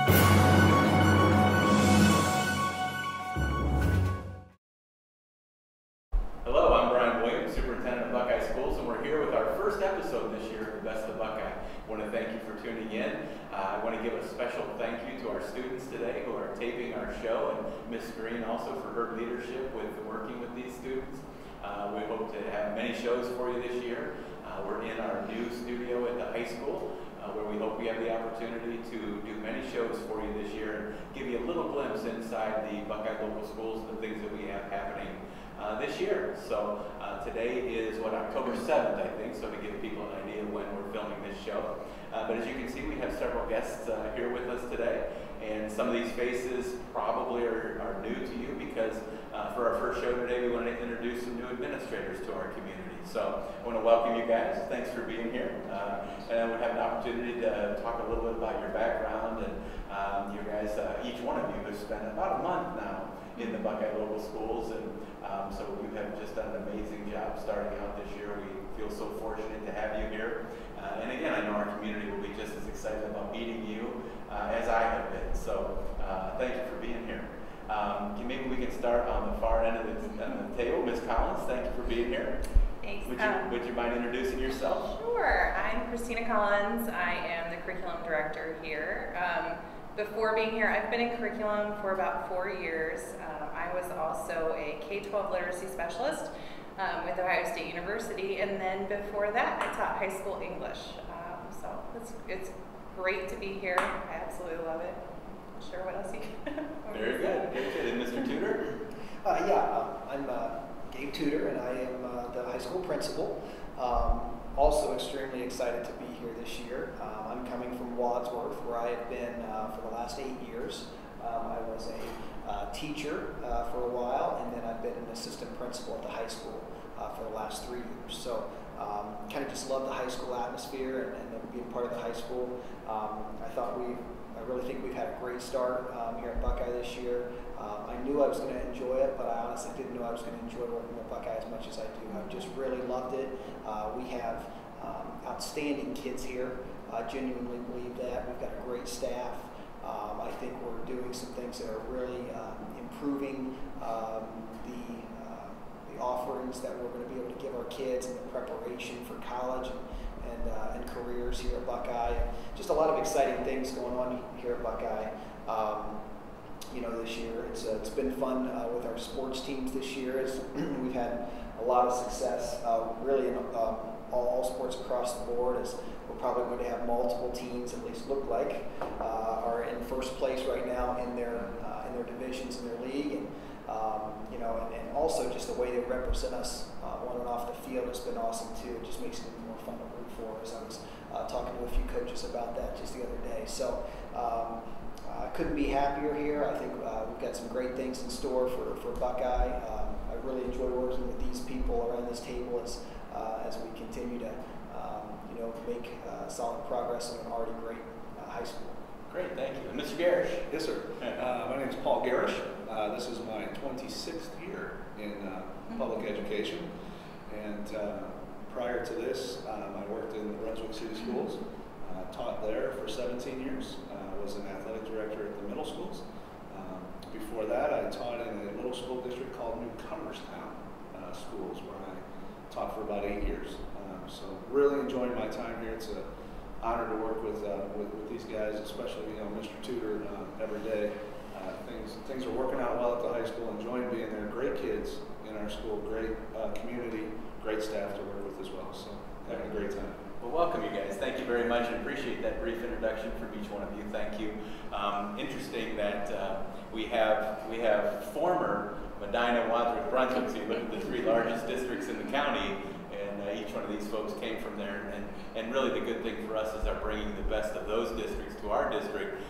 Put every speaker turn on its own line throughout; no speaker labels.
Hello, I'm Brian Williams, Superintendent of Buckeye Schools, and we're here with our first episode this year of the Best of Buckeye. I want to thank you for tuning in. I want to give a special thank you to our students today who are taping our show, and Miss Green also for her leadership with working with these students. We hope to have many shows for you this year. We're in our new studio at the high school, where we hope we have the opportunity to do many shows for you this year and give you a little glimpse inside the Buckeye local schools and the things that we have happening this year. So today is October 7th, I think, so to give people an idea when we're filming this show. But as you can see, we have several guests here with us today, and some of these faces probably are new to you because for our first show today, we wanted to introduce some new administrators to our community. So I want to welcome you guys. Thanks for being here. And we'll have an opportunity to talk a little bit about your background, and you guys, each one of you has spent about a month now in the Buckeye local schools, and so you have just done an amazing job starting out this year. We feel so fortunate to have you here. And again, I know our community will be just as excited about meeting you as I have been. So thank you for being here. Maybe we can start on the far end of the table. Ms. Collins, thank you for being here.
Thanks.
Would you mind introducing yourself?
Sure. I'm Christina Collins. I am the curriculum director here. Before being here, I've been in curriculum for about 4 years. I was also a K-12 literacy specialist with Ohio State University, and then before that, I taught high school English. So it's great to be here. I absolutely love it. Not sure what else you can.
Very good. Very good. And Mr. Tudor?
I'm Gabe Tudor, and I am the high school principal. Also extremely excited to be here this year. I'm coming from Wadsworth, where I have been for the last 8 years. I was a teacher for a while, and then I've been an assistant principal at the high school for the last 3 years. So kind of just love the high school atmosphere and being part of the high school. I really think we've had a great start here at Buckeye this year. I knew I was going to enjoy it, but I honestly didn't know I was going to enjoy working at Buckeye as much as I do. I've just really loved it. We have outstanding kids here. I genuinely believe that. We've got a great staff. I think we're doing some things that are really improving the offerings that we're going to be able to give our kids and the preparation for college and careers here at Buckeye. Just a lot of exciting things going on here at Buckeye. This year it's been fun with our sports teams this year. We've had a lot of success, really in all sports across the board. As we're probably going to have multiple teams, at least look like, are in first place right now in their divisions in their league, and also just the way they represent us on and off the field has been awesome too. It just makes it more fun to root for us. I was talking to a few coaches about that just the other day. So I couldn't be happier here. I think we've got some great things in store for Buckeye. I really enjoy working with these people around this table as we continue to make solid progress in an already great high school.
Great, thank you. And Mr. Garish?
Yes, sir. My name is Paul Garish. This is my 26th year in public education, and prior to this, I worked in the Brunswick City Schools. Taught there for 17 years. Was an athletic director at the middle schools. Before that, I taught in a little school district called Newcomerstown Schools, where I taught for about 8 years. So really enjoying my time here. It's an honor to work with these guys, especially Mr. Tudor every day. Things are working out well at the high school. Enjoying being there. Great kids in our school. Great community. Great staff to work with as well. So having a great time.
Well, welcome you guys. Thank you very much, and appreciate that brief introduction from each one of you. Thank you. Interesting that we have former Medina, Wadsworth, Brunswick. So you look at the 3 largest districts in the county, and each one of these folks came from there. And really the good thing for us is our bringing the best of those districts to our district.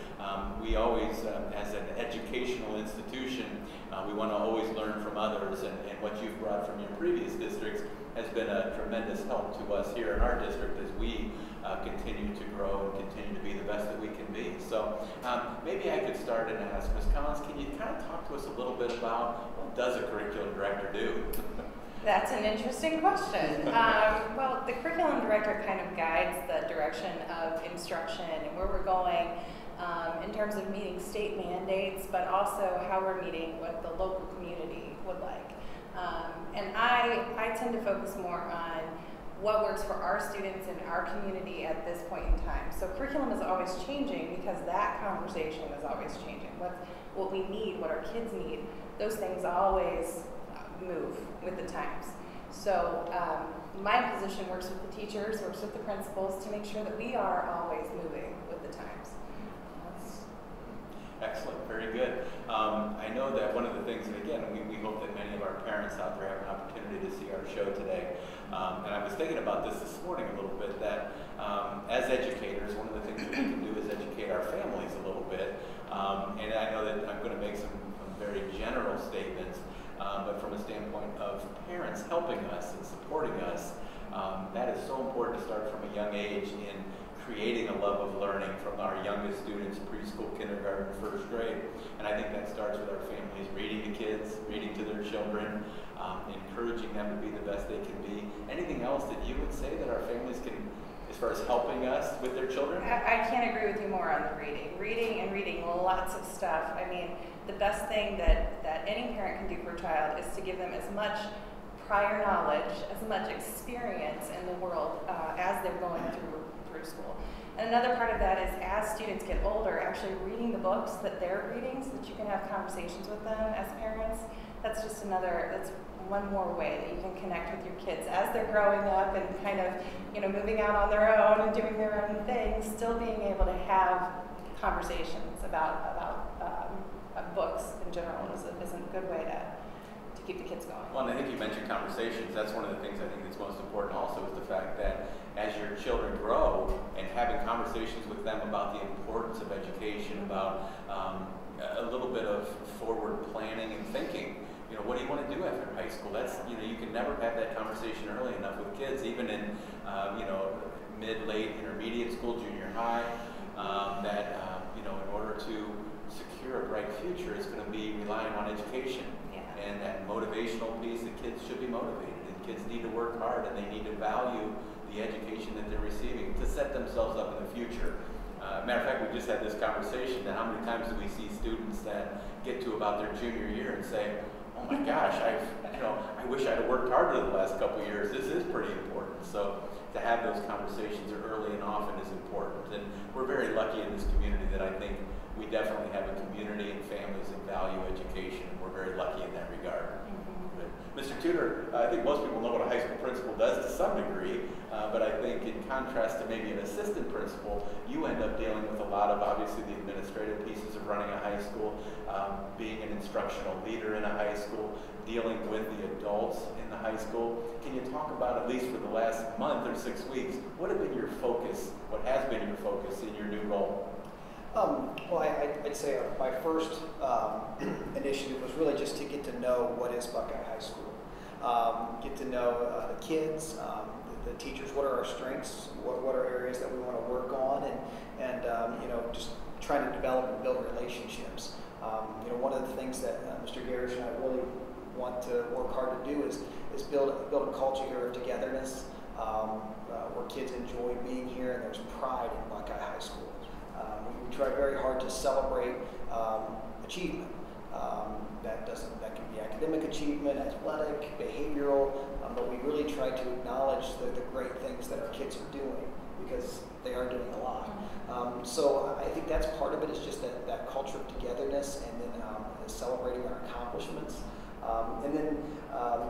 We always, as an educational institution, we want to always learn from others, and what you've brought from your previous districts has been a tremendous help to us here in our district as we continue to grow and continue to be the best that we can be. So maybe I could start and ask Ms. Collins, can you kind of talk to us a little bit about what does a curriculum director do?
That's an interesting question. Well, the curriculum director kind of guides the direction of instruction and where we're going. in terms of meeting state mandates, but also how we're meeting what the local community would like. And I tend to focus more on what works for our students in our community at this point in time. So curriculum is always changing because that conversation is always changing. What we need, what our kids need, those things always move with the times. So my position works with the teachers, works with the principals to make sure that we are always moving with the times.
Excellent, very good. I know that one of the things, and again, we hope that many of our parents out there have an opportunity to see our show today. And I was thinking about this morning a little bit, that as educators, one of the things that we can do is educate our families a little bit. And I know that I'm going to make some very general statements, but from a standpoint of parents helping us and supporting us, that is so important to start from a young age in creating a love of learning from our youngest students, preschool, kindergarten, first grade. And I think that starts with our families, reading to kids, reading to their children, encouraging them to be the best they can be. Anything else that you would say that our families can, as far as helping us with their children?
I can't agree with you more on the reading. Reading lots of stuff. I mean, the best thing that any parent can do for a child is to give them as much prior knowledge, as much experience in the world as they're going through school. And another part of that is, as students get older, actually reading the books that they're reading so that you can have conversations with them as parents. That's one more way that you can connect with your kids as they're growing up and kind of, moving out on their own and doing their own things, still being able to have conversations about books in general is a good way to keep the kids going.
Well, and I think you mentioned conversations. That's one of the things I think that's most important also, is the fact that as your children grow and having conversations with them about the importance of education, about a little bit of forward planning and thinking. What do you want to do after high school? That's, you can never have that conversation early enough with kids, even in, mid, late, intermediate school, junior high, that, in order to secure a bright future, it's going to be relying on education. And that motivational piece, the kids should be motivated, and kids need to work hard, and they need to value the education that they're receiving to set themselves up in the future. Matter of fact, we just had this conversation that how many times do we see students that get to about their junior year and say, oh my gosh, I wish I'd have worked harder the last couple of years. This is pretty important. So to have those conversations early and often is important. And we're very lucky in this community that I think we definitely have a community and families that value education, and we're very lucky in that regard. Mr. Tudor, I think most people know what a high school principal does to some degree, but I think in contrast to maybe an assistant principal, you end up dealing with a lot of, obviously, the administrative pieces of running a high school, being an instructional leader in a high school, dealing with the adults in the high school. Can you talk about, at least for the last month or 6 weeks, what have been your focus, what has been your focus in your new role?
Well, I'd say my first initiative was really just to get to know what is Buckeye High School. Get to know the kids, the teachers, what are our strengths, what are areas that we want to work on, and just trying to develop and build relationships. One of the things that Mr. Garish and I really want to work hard to do is build a culture here of togetherness, where kids enjoy being here and there's pride in Buckeye High School. We try very hard to celebrate achievement. That can be academic achievement, athletic, behavioral, but we really try to acknowledge the great things that our kids are doing, because they are doing a lot. So I think that's part of it, is just that culture of togetherness, and then celebrating our accomplishments. And then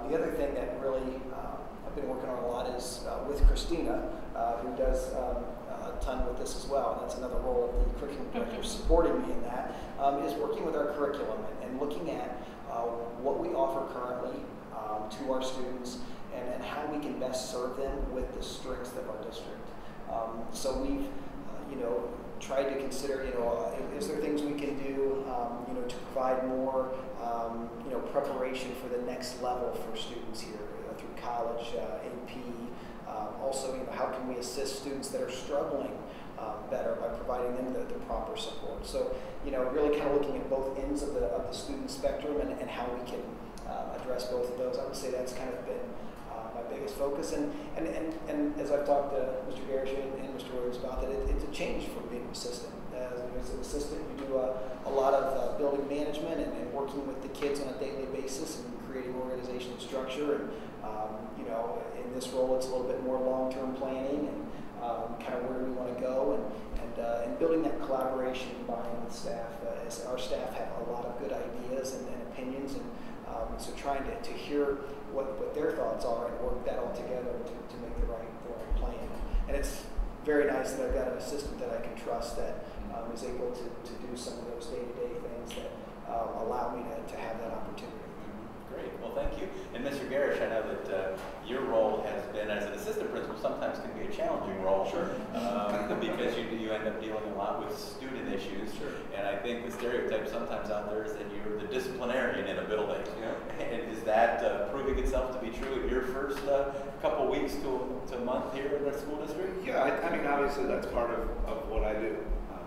the other thing that really I've been working on a lot is with Christina, who does a ton with this as well. And that's another role of the curriculum director supporting me in that, is working with our curriculum and looking at what we offer currently to our students, and how we can best serve them with the strengths of our district. So we've tried to consider, is there things we can do, to provide more, preparation for the next level for students here through college, AP. Also, how can we assist students that are struggling better by providing them the proper support? So, really kind of looking at both ends of the student spectrum, and how we can address both of those. I would say that's kind of been my biggest focus. And as I've talked to Mr. Garish and Mr. Williams about that, it's a change from being an assistant. assistant, you do a lot of building management and working with the kids on a daily basis and creating organization and structure. And you know, in this role, it's a little bit more long-term planning and kind of where we want to go and building that collaboration and buy-in with staff. As our staff have a lot of good ideas and opinions, and so trying to hear what their thoughts are and work that all together to make the right plan. And it's very nice that I've got an assistant that I can trust that is able to do some of those day-to-day things that allow me to have that opportunity.
Great. Well, thank you. And Mr. Garish, I know that your role has been as an assistant principal sometimes can be a challenging role.
Sure.
Because you end up dealing a lot with student issues.
Sure.
And I think the stereotype sometimes out there is that you're the disciplinarian in a building.
Yeah.
And is that proving itself to be true in your first couple weeks to a month here in the school district?
Yeah, I mean, obviously that's part of what I do.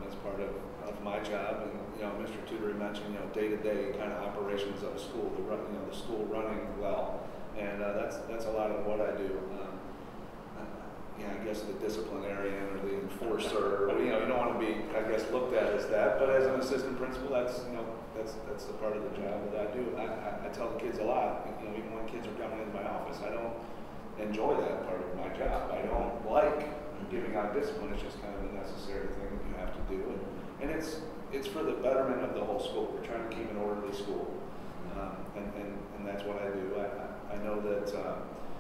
It's part of my job, and you know, Mr. Tutory mentioned, you know, day-to-day kind of operations of a school, the school running well, and that's a lot of what I do. Yeah, I guess the disciplinarian or the enforcer, you know, you don't want to be, I guess, looked at as that, but as an assistant principal, that's the part of the job that I do. I tell the kids a lot, you know, even when kids are coming into my office, I don't enjoy that part of my job. I don't like giving out discipline. It's just kind of a necessary thing that you have to do, and it's for the betterment of the whole school. We're trying to keep an orderly school, and that's what I do. I know that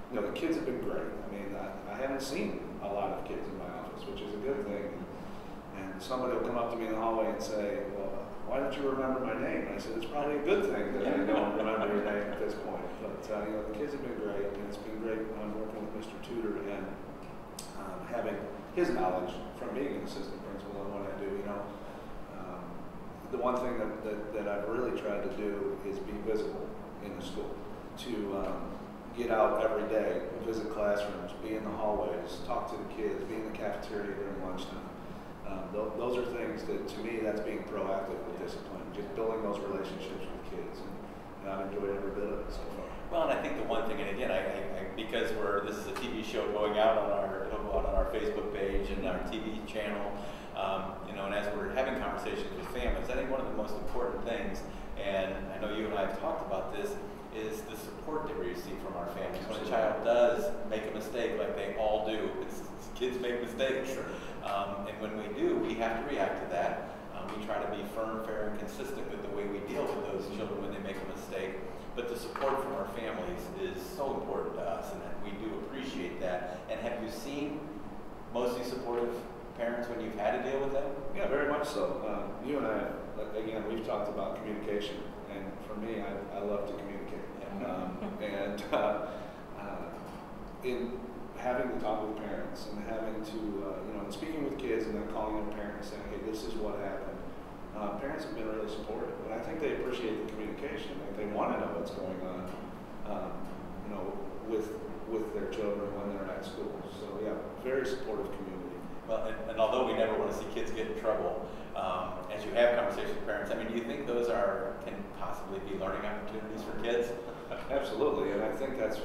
you know, the kids have been great. I mean, I haven't seen a lot of kids in my office, which is a good thing. And somebody will come up to me in the hallway and say, "Well, why don't you remember my name?" And I said, "It's probably a good thing that I don't remember your name at this point." But you know, the kids have been great, and it's been great working with Mr. Tudor and having his knowledge from being an assistant principal on what I do. You know, the one thing that I've really tried to do is be visible in the school, to get out every day, visit classrooms, be in the hallways, talk to the kids, be in the cafeteria during lunchtime. Those are things that, to me, that's being proactive with discipline, just building those relationships with kids, and I've enjoyed every bit of it so far.
Well, and I think the one thing, and again, because this is a TV show going out it'll go out on our Facebook page and our TV channel, you know, and as we're having conversations with families, I think one of the most important things, and I know you and I have talked about this, is the support that we receive from our families. When a child does make a mistake, like they all do, kids make mistakes.
Sure.
And when we do, we have to react to that. We try to be firm, fair, and consistent with the way we deal with those children when they make a mistake. But the support from our families is so important to us, and we do appreciate that. And have you seen mostly supportive parents when you've had to deal with them?
Yeah, very much so. You and I, again, we've talked about communication, and for me, I love to communicate. In having to talk with parents and having to, you know, and speaking with kids and then calling a parent and saying, "Hey, this is what happened." Parents have been really supportive, and I think they appreciate the communication. Like, they want to know what's going on, you know, with their children when they're at school. So yeah, very supportive community.
Well, and although we never want to see kids get in trouble, as you have conversations with parents, I mean, do you think those can possibly be learning opportunities for kids?
Absolutely, and I think that's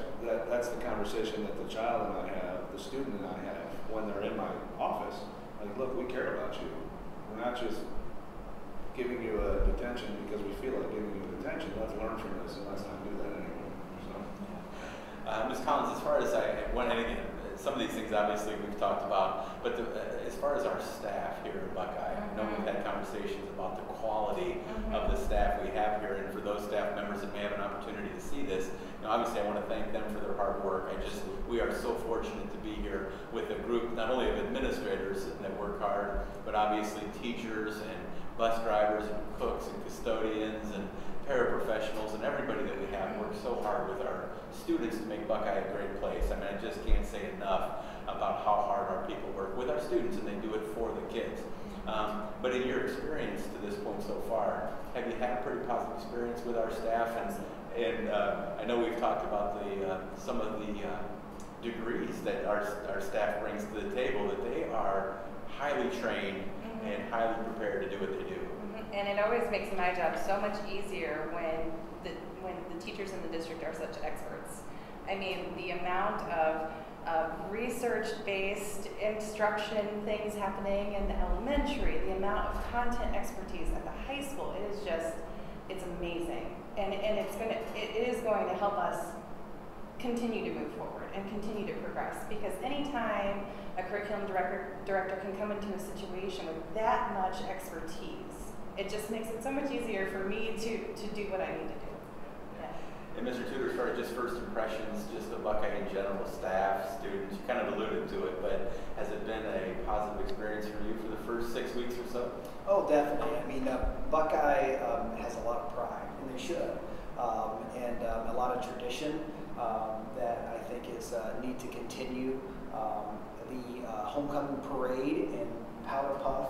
the conversation that the child and I have, the student and I have, when they're in my office. Like, look, we care about you. We're not just giving you a detention because we feel like giving you a detention. Let's learn from this, and let's not do that anymore. So,
Ms. Collins, as far as some of these things obviously we've talked about, but as far as our staff here at Buckeye, I know we've had conversations about the quality of the staff we have here, and for those staff members that may have an opportunity to see this, you know, obviously I want to thank them for their hard work. We are so fortunate to be here with a group not only of administrators that work hard, but obviously teachers and bus drivers and cooks and custodians and paraprofessionals and everybody that we have works so hard with our students to make Buckeye a great place. I mean, I just can't say enough about how hard our people work with our students, and they do it for the kids. But in your experience to this point so far, have you had a pretty positive experience with our staff? And I know we've talked about some of the degrees that our staff brings to the table, that they are highly trained and highly prepared to do what they do.
And it always makes my job so much easier when the teachers in the district are such experts. I mean, the amount of research-based instruction things happening in the elementary, the amount of content expertise at the high school, it is just, it's amazing. And it is going to help us continue to move forward and continue to progress, because anytime a curriculum director can come into a situation with that much expertise, it just makes it so much easier for me to do what I need to do.
And Mr. Tudor, as far as just first impressions, just of Buckeye in general, staff, students, you kind of alluded to it, but has it been a positive experience for you for the first 6 weeks or so?
Oh, definitely. I mean, Buckeye has a lot of pride, and they should, and a lot of tradition that I think is need to continue. The homecoming parade and powder puff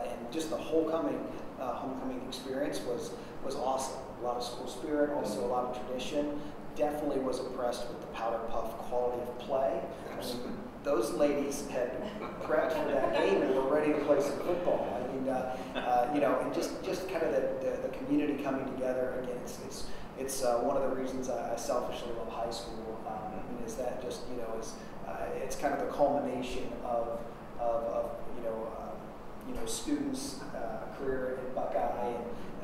and just the homecoming experience was awesome. A lot of school spirit, also a lot of tradition. Definitely was impressed with the powder puff quality of play. I mean, those ladies had prepped for that game and were ready to play some football. I mean, you know, and just kind of the community coming together. Again, it's one of the reasons I selfishly love high school. Is that just, you know, it's kind of the culmination of students' career in Buckeye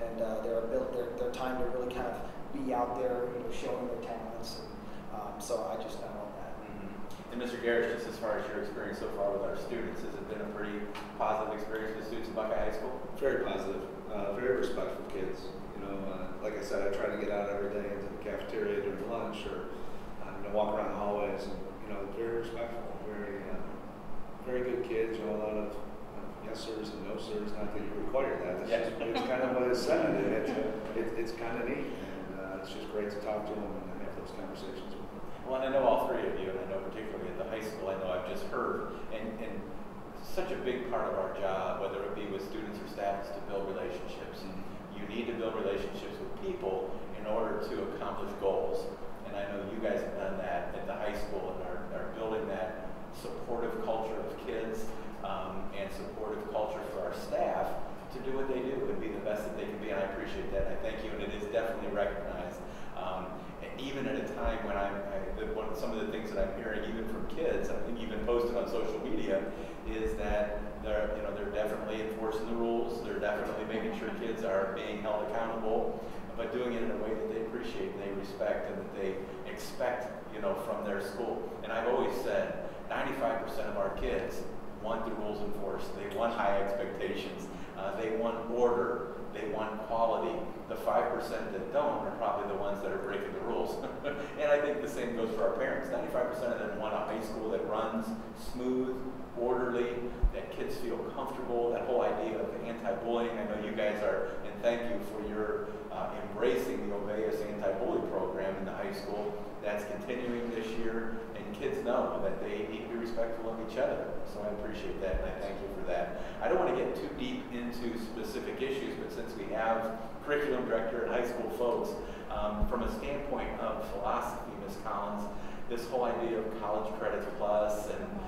and their time to really kind of be out there, you know, showing their talents. And so I just love that.
Mm-hmm. And Mr. Garrish, just as far as your experience so far with our students, has it been a pretty positive experience with students at Buckeye High School?
Very positive, very respectful kids. You know, like I said, I try to get out every day into the cafeteria during lunch, or walk around the hallways, and very respectful, very good kids. You know, a lot of yes sirs and no sirs. Not that you require that. It's kind of what it's said. It's kind of neat, and it's just great to talk to them and have those conversations with them.
Well, and I know all three of you, and I know particularly at the high school, I know I've just heard, and such a big part of our job, whether it be with students or staff, is to build relationships. You need to build relationships with people in order to accomplish goals. And I know you guys have done that at the high school and are building that supportive culture of kids and supportive culture for our staff to do what they do and be the best that they can be. And I appreciate that. And I thank you. And it is definitely recognized. Even at a time when some of the things that I'm hearing, even from kids, I think even posted on social media, is that they're definitely enforcing the rules. They're definitely making sure kids are being held accountable, but doing it in a way that they appreciate and they respect and that they expect, from their school. And I've always said 95% of our kids want the rules enforced. They want high expectations. They want order. They want quality. The 5% that don't are probably the ones that are breaking the rules. And I think the same goes for our parents. 95% of them want a high school that runs smooth, orderly, that kids feel comfortable, that whole idea of anti-bullying. I know you guys are, and thank you for your embracing the Obey Us anti-bully program in the high school. That's continuing this year, and kids know that they need to be respectful of each other. So I appreciate that, and I thank you for that. I don't want to get too deep into specific issues, but since we have curriculum director and high school folks, from a standpoint of philosophy, Ms. Collins, this whole idea of college credits plus and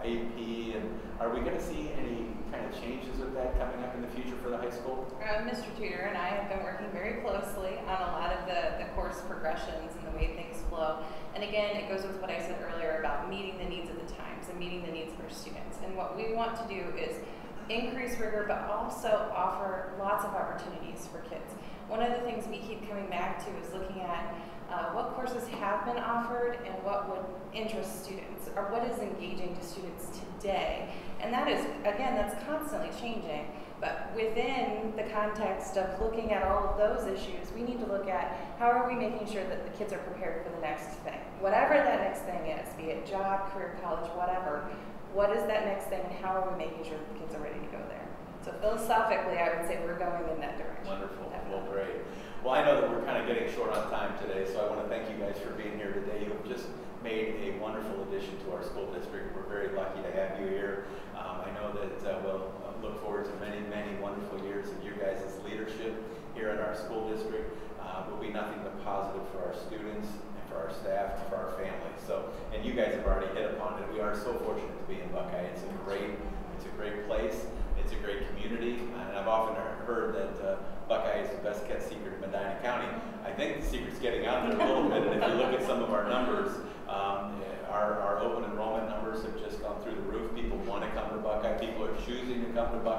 AP, and are we going to see any kind of changes with that coming up in the future for the high school?
Mr. Tudor and I have been working very closely on a lot of the course progressions and the way things flow. And again, it goes with what I said earlier about meeting the needs of the times and meeting the needs of our students. And what we want to do is increase rigor, but also offer lots of opportunities for kids. One of the things we keep coming back to is looking at what courses have been offered and what would interest students, or what is engaging to students today. And that is, again, that's constantly changing. But within the context of looking at all of those issues, we need to look at how are we making sure that the kids are prepared for the next thing. Whatever that next thing is, be it job, career, college, whatever, what is that next thing and how are we making sure that the kids are ready to go there? So philosophically, I would say we're going in that direction.
Wonderful. Well, great. Well, I know that we're kind of getting short on time today, so I want to thank you guys for being here today. You have just made a wonderful addition to our school district. We're very lucky to have you here. I know that we'll look forward to many, many wonderful years of your guys' leadership here in our school district. Will be nothing but positive for our students and for our staff and for our families. So, and you guys have already hit upon it. We are so fortunate to be in Buckeye. It's a great place. It's a great community, and I've often heard that Buckeye is the best kept secret in Medina County. I think the secret's getting out there a little bit, and if you look at some of our numbers,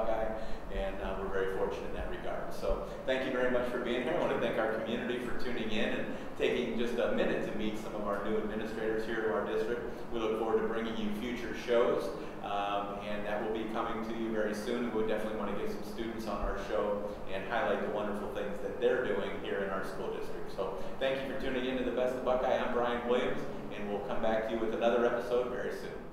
Buckeye, and we're very fortunate in that regard. So thank you very much for being here. I want to thank our community for tuning in and taking just a minute to meet some of our new administrators here to our district. We look forward to bringing you future shows, and that will be coming to you very soon. We definitely want to get some students on our show and highlight the wonderful things that they're doing here in our school district. So thank you for tuning in to the Best of Buckeye. I'm Brian Williams, and we'll come back to you with another episode very soon.